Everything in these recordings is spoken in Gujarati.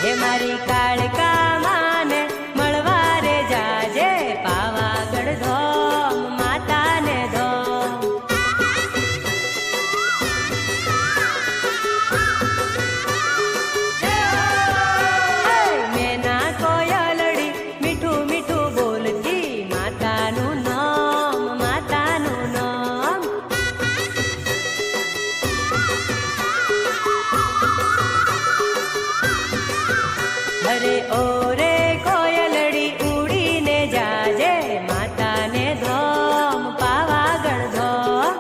હે મારી કાળકા માને મળવા રે જાજે પાવાગઢ ધોમ માતાને ધોમ. મેના કોયલડી મીઠું મીઠું બોલતી માતાનું નામ માતાનું નામ. અરે ઓરે કોયલડી ઉડીને જાજે માતાને ધોમ પાવાગઢ ધોમ.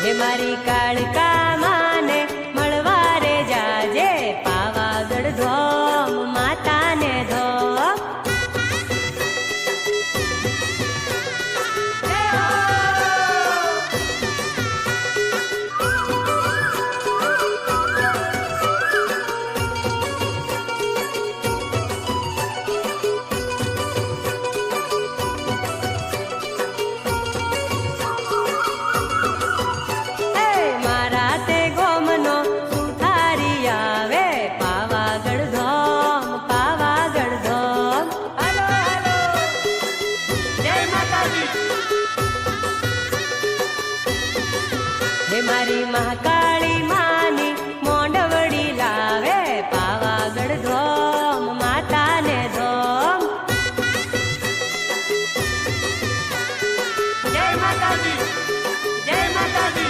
હે મારી કાળકા માને મળવા રે જાજે પાવાગઢ ધોમ માતાને ધોમ. મારા તે ગોમનો સુથારી આવે પાવાગઢ ધોમ પાવાગઢ ધોમ. હાલો હાલો જય માતાજી. હે મારી મહાકાળી માની મોંડવડી લાવે પાવાગઢ ધોમ માતાને ધોમ. જય માતાજી જય માતાજી.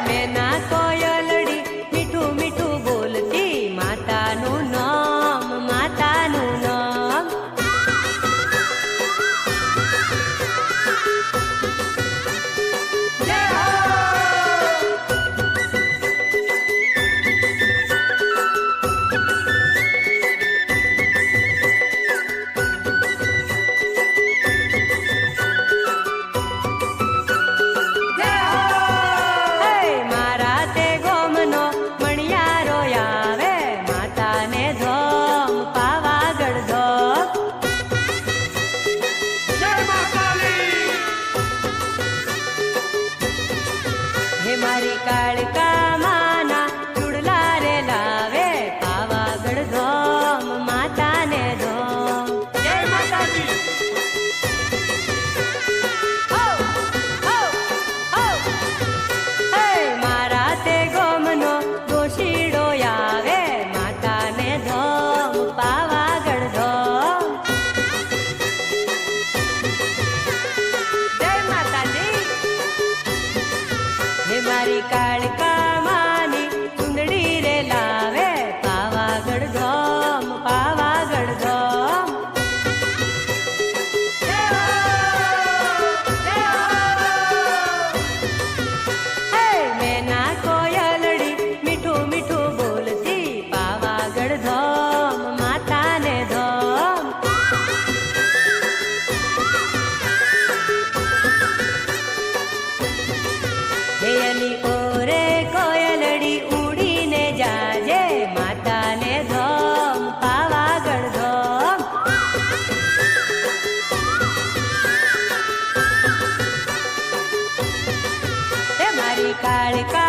મેના કોયલડી મીઠું મીઠું બોલતી માતાનું નામ માતાનું નામ. જય હો. મારા તે ગોમનો મણિયારો આવે માતાને ધોમ પાવાગઢ ધોમ. જય માતાજી. હે મારી કાળકા માના ચૂડલા રે લાવે પાવાગઢ ધોમ માતાને ધોમ. જય માતાજી. મારા તે ગોમનો દોશીડો આવે માતાને ધોમ પાવાગઢ ધોમ. જય માતાજી. હે મારી કાળકા માની ચુંદડી રે લાવે પાવાગઢ ધોમ પાવાગઢ ધોમ. જય હો, જય હો. મેના કોયલડી મીઠું મીઠું બોલતી પાવાગઢ ધોમ માતાને ધોમ. હે અલી ઓરે કોયલડી ઉડીને જાજે માતાને ધોમ પાવાગઢ ધોમ. હે મારી કાળકા